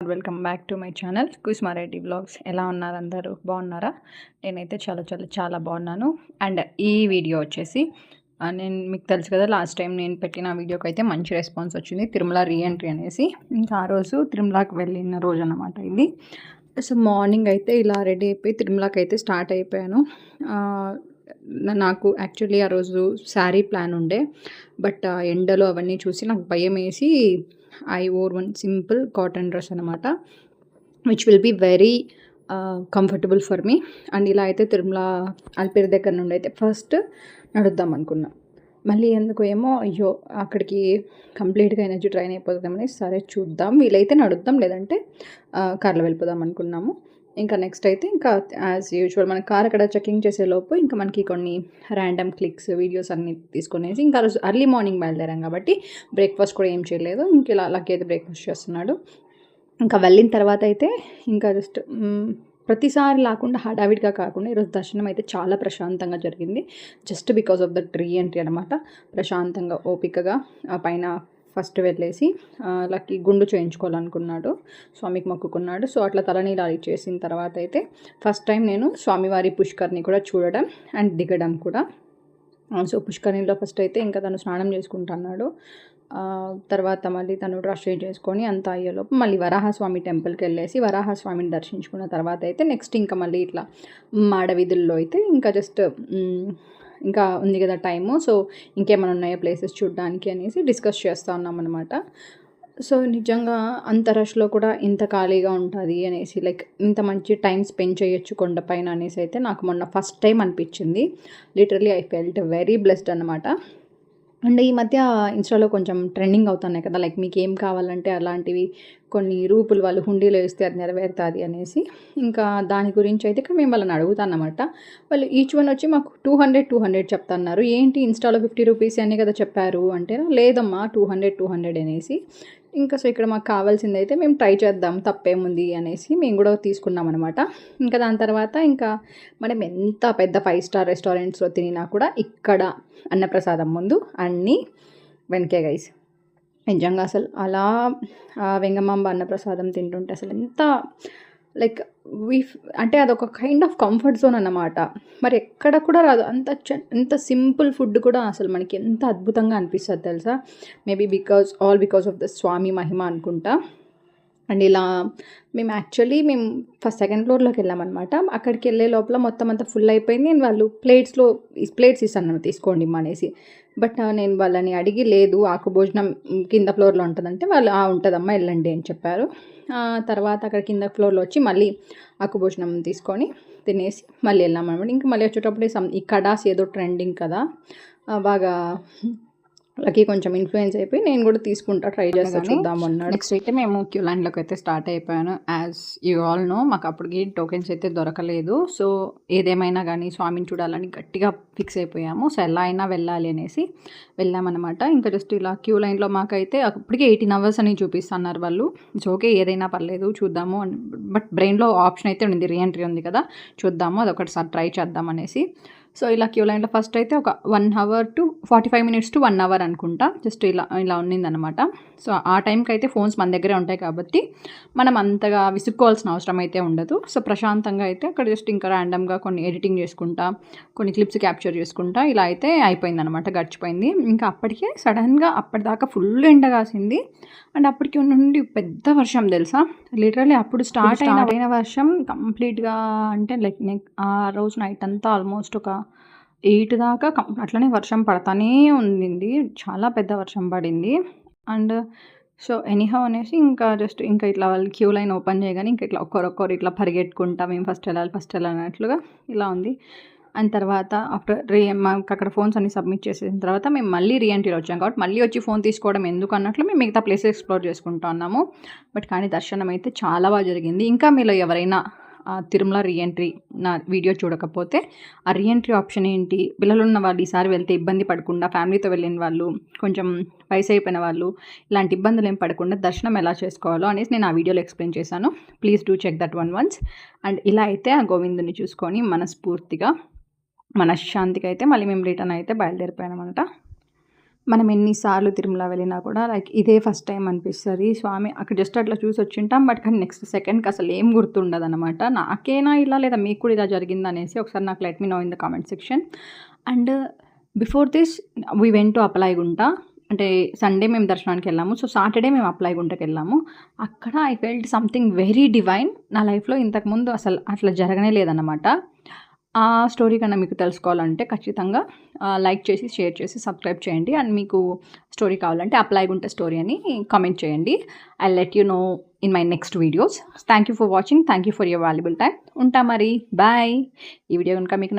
Welcome back to my channel Kusmareddy vlogs. ఎలా ఉన్నారు అందరూ? బాగున్నారా? నేనైతే చాలా బాగున్నాను. అండ్ ఈ వీడియో వచ్చేసి నేను మీకు తెలుసు కదా, లాస్ట్ టైం నేను పెట్టిన వీడియోకి అయితే మంచి రెస్పాన్స్ వచ్చింది, తిరుమల రీఎంట్రీ అనేసి. ఇంకా ఆ రోజు తిరుమలకి వెళ్ళిన రోజు అన్నమాట ఇది. సో మార్నింగ్ అయితే ఇలా రెడీ అయిపోయి తిరుమలకి అయితే స్టార్ట్ అయిపోయాను. నాకు యాక్చువల్లీ ఆ రోజు శారీ ప్లాన్ ఉండే, బట్ ఎండలో అవన్నీ చూసి నాకు భయం వేసి I wore one simple cotton dress అనమాట, which will be very comfortable for me. And ఇలా అయితే తిరుమల అలిపిరి దగ్గర నుండి అయితే ఫస్ట్ నడుద్దాం అనుకున్నా. మళ్ళీ ఎందుకు ఏమో అయ్యో అక్కడికి కంప్లీట్గా ఎనర్జీ ట్రైన్ అయిపోతుందామని, సరే చూద్దాం, వీలైతే నడుద్దాం, లేదంటే కార్లో వెళ్ళిపోదాం అనుకున్నాము. ఇంకా నెక్స్ట్ అయితే ఇంకా యాజ్ యూజువల్ మన కార్ అక్కడ చెకింగ్ చేసేలోపు ఇంకా మనకి కొన్ని ర్యాండమ్ క్లిక్స్ వీడియోస్ అన్నీ తీసుకునేసి ఇంకా రోజు అర్లీ మార్నింగ్ బయలుదేరాం కాబట్టి బ్రేక్ఫాస్ట్ కూడా ఏం చేయలేదు. ఇంక ఇలా లక్కీ అయితే బ్రేక్ఫాస్ట్ చేస్తున్నాడు. ఇంకా వెళ్ళిన తర్వాత అయితే ఇంకా జస్ట్ ప్రతిసారి లేకుండా హడావిడిగా కాకుండా ఈరోజు దర్శనం అయితే చాలా ప్రశాంతంగా జరిగింది. Just because of that reentry అనమాట. ప్రశాంతంగా ఓపికగా ఆ పైన ఫస్ట్ వెళ్ళేసి లక్కీ గుండు చేయించుకోవాలనుకున్నాడు, స్వామికి మొక్కుకున్నాడు. సో అట్లా తలనీలాలి చేసిన తర్వాత అయితే ఫస్ట్ టైం నేను స్వామివారి పుష్కర్ని కూడా చూడడం అండ్ దిగడం కూడా. సో పుష్కరిణిలో ఫస్ట్ అయితే ఇంకా తను స్నానం చేసుకుంటున్నాడు. తర్వాత మళ్ళీ తను డ్రెస్ చేసుకొని అంతా అయ్యేలోపు మళ్ళీ వరాహస్వామి టెంపుల్కి వెళ్ళేసి వరాహస్వామిని దర్శించుకున్న తర్వాత అయితే నెక్స్ట్ ఇంకా మళ్ళీ ఇట్లా మాడవీధుల్లో అయితే ఇంకా జస్ట్ ఇంకా ఉంది కదా టైము, సో ఇంకేమైనా ఉన్నాయో ప్లేసెస్ చూడడానికి అనేసి డిస్కస్ చేస్తూ ఉన్నాం అనమాట. సో నిజంగా అంత రష్లో కూడా ఇంత ఖాళీగా ఉంటుంది అనేసి, లైక్ ఇంత మంచి టైం స్పెండ్ చేయొచ్చు కొండపైన అనేసి అయితే నాకు మొన్న ఫస్ట్ టైం అనిపించింది. Literally I felt very blessed అనమాట. అండ్ ఈ మధ్య ఇన్స్టాలో కొంచెం ట్రెండింగ్ అవుతున్నాయి కదా, లైక్ మీకు ఏం కావాలంటే అలాంటివి కొన్ని రూపులు వాళ్ళు హుండీలో వేస్తే అది నెరవేరుతుంది అనేసి. ఇంకా దాని గురించి అయితే ఇక్కడ మేము వాళ్ళని అడుగుతానమాట. వాళ్ళు ఈచ్ వన్ వచ్చి మాకు 200 చెప్తున్నారు. ఏంటి ఇన్స్టాలో 50 రూపీస్ అనే కదా చెప్పారు అంటే, లేదమ్మా 200 అనేసి. ఇంకా సో ఇక్కడ మాకు కావాల్సింది అయితే మేము ట్రై చేద్దాం, తప్పేముంది అనేసి మేము కూడా తీసుకున్నాం అనమాట. ఇంకా దాని తర్వాత ఇంకా మనం ఎంత పెద్ద 5 స్టార్ రెస్టారెంట్స్లో తినినా కూడా ఇక్కడ అన్నప్రసాదం ముందు అన్నీ వెనకే గైస్. నిజంగా అసలు అలా వెంగమాంబ అన్నప్రసాదం తింటుంటే అసలు ఎంత లైక్ అంటే అదొక కైండ్ ఆఫ్ కంఫర్ట్ జోన్ అన్నమాట. మరి ఎక్కడ కూడా రాదు ఎంత సింపుల్ ఫుడ్ కూడా అసలు మనకి ఎంత అద్భుతంగా అనిపిస్తుంది తెలుసా. మేబీ బికాస్ ఆఫ్ ద స్వామి మహిమ అనుకుంటా. అండ్ ఇలా మేము ఫస్ట్ సెకండ్ ఫ్లోర్లోకి వెళ్ళామన్నమాట. అక్కడికి వెళ్ళే లోపల మొత్తం అంతా ఫుల్ అయిపోయింది. నేను వాళ్ళు ప్లేట్స్ ఇస్తాను తీసుకోండి అనేసి. బట్ నేను వాళ్ళని అడిగి, లేదు ఆకు భోజనం కింద ఫ్లోర్లో ఉంటుందంటే వాళ్ళు ఉంటుందమ్మా వెళ్ళండి అని చెప్పారు. తర్వాత అక్కడ కింద ఫ్లోర్లో వచ్చి మళ్ళీ ఆకు భోజనం తీసుకొని తినేసి మళ్ళీ వెళ్ళామన్నమాట. ఇంకా మళ్ళీ వచ్చేటప్పుడు ఈ కడాస్ ఏదో ట్రెండింగ్ కదా, బాగా లక్కీ కొంచెం ఇన్ఫ్లుయెన్స్ అయిపోయి నేను కూడా తీసుకుంటా, ట్రై చేస్తా, చూద్దాం అన్నాడు. నెక్స్ట్ అయితే మేము క్యూ లైన్లోకి అయితే స్టార్ట్ అయిపోయాను. యాజ్ యూ ఆల్ నో మాకు అప్పటికి టోకెన్స్ అయితే దొరకలేదు. సో ఏదేమైనా కానీ స్వామిని చూడాలని గట్టిగా ఫిక్స్ అయిపోయాము. సో ఎలా అయినా వెళ్ళాలి అనేసి వెళ్ళామన్నమాట. ఇంకా జస్ట్ ఇలా క్యూ లైన్లో మాకైతే అప్పటికే 18 hours అని చూపిస్తున్నారు వాళ్ళు. ఇట్స్ ఓకే, ఏదైనా పర్లేదు చూద్దాము అని. బట్ బ్రెయిన్లో ఆప్షన్ అయితే ఉంది, రీఎంట్రీ ఉంది కదా, చూద్దాము అదొకటిసారి ట్రై చేద్దాం అనేసి. సో ఇలా క్యూ లైన్లో ఫస్ట్ అయితే ఒక 1 hour to 45 minutes to 1 hour అనుకుంటా, జస్ట్ ఇలా ఉన్నిందనమాట. సో ఆ టైంకి అయితే ఫోన్స్ మన దగ్గరే ఉంటాయి కాబట్టి మనం అంతగా విసుక్కోవాల్సిన అవసరం అయితే ఉండదు. సో ప్రశాంతంగా అయితే అక్కడ జస్ట్ ఇంకా ర్యాండమ్గా కొన్ని ఎడిటింగ్ చేసుకుంటా, కొన్ని క్లిప్స్ క్యాప్చర్ చేసుకుంటా ఇలా అయితే అయిపోయిందనమాట, గడిచిపోయింది. ఇంకా అప్పటికే సడన్గా అప్పటిదాకా ఫుల్ ఎండ కాసింది. అండ్ అప్పటికి నుండి పెద్ద వర్షం తెలుసా, లిటరలీ అప్పుడు స్టార్ట్ అయిన వర్షం కంప్లీట్గా అంటే లైక్ ఆ రోజు నైట్ అంతా ఆల్మోస్ట్ ఒక 8 దాకా అట్లనే వర్షం పడతానే ఉండింది. చాలా పెద్ద వర్షం పడింది. అండ్ సో ఎనీహౌ అనేసి ఇంకా జస్ట్ ఇంకా ఇట్లా వాళ్ళు క్యూ లైన్ ఓపెన్ చేయగానే ఇంకా ఇట్లా ఒక్కరొక్కరు ఇట్లా పరిగెట్టుకుంటా మేము ఫస్ట్ వెళ్ళాలి అన్నట్లుగా ఇలా ఉంది. అండ్ తర్వాత మాకు అక్కడ ఫోన్స్ అన్ని సబ్మిట్ చేసిన తర్వాత మేము మళ్ళీ రీఎంట్రీలో వచ్చాం కాబట్టి మళ్ళీ వచ్చి ఫోన్ తీసుకోవడం ఎందుకు అన్నట్లు మేము మిగతా ప్లేసెస్ ఎక్స్ప్లోర్ చేసుకుంటూ ఉన్నాము. బట్ కానీ దర్శనం అయితే చాలా బాగా జరిగింది. ఇంకా మీలో ఎవరైనా తిరుమల రీఎంట్రీ నా వీడియో చూడకపోతే ఆ రీఎంట్రీ ఆప్షన్ ఏంటి, పిల్లలు ఉన్న వాళ్ళు ఈసారి వెళ్తే ఇబ్బంది పడకుండా, ఫ్యామిలీతో వెళ్ళిన వాళ్ళు, కొంచెం వయసు అయిపోయిన వాళ్ళు ఇలాంటి ఇబ్బందులు ఏం పడకుండా దర్శనం ఎలా చేసుకోవాలో అనేసి నేను ఆ వీడియోలో ఎక్స్ప్లెయిన్ చేశాను. Please do check that once. And ఇలా అయితే ఆ గోవిందుని చూసుకొని మనస్ఫూర్తిగా మనశ్శాంతికి అయితే మళ్ళీ మేము రిటర్న్ అయితే బయలుదేరిపోయామన్నమాట. మనం ఎన్నిసార్లు తిరుమల వెళ్ళినా కూడా లైక్ ఇదే ఫస్ట్ టైం అనిపిస్తది. స్వామి అక్కడ జస్ట్ అట్లా చూసి వచ్చుంటాం. బట్ కానీ నెక్స్ట్ సెకండ్‌కి అసలు ఏం గుర్తుండదనమాట. నాకేనా ఇలా లేదా మీకు కూడా ఇలా జరిగిందనేసి ఒకసారి నాకు let me know in the comment section. And before this we went to Appalayagunta. అంటే సండే మేము దర్శనానికెళ్ళాము. సో, సాటర్డే మేము అప్పలాయగుంటకెళ్ళాము. అక్కడ I felt something very divine. నా లైఫ్‌లో ఇంతకుముందు అసలు అట్లా జరగనే లేదనమాట. ఆ స్టోరీ కన్నా మీకు తెలుసుకోవాలంటే ఖచ్చితంగా లైక్ చేసి, షేర్ చేసి, సబ్స్క్రైబ్ చేయండి. అండ్ మీకు స్టోరీ కావాలంటే అప్లైగుంట స్టోరీ అని కామెంట్ చేయండి. I let you know in my next videos. Thank you for watching. Thank you for your valuable time. ఉంటా మరి. బాయ్. ఈ వీడియో కనుక మీకు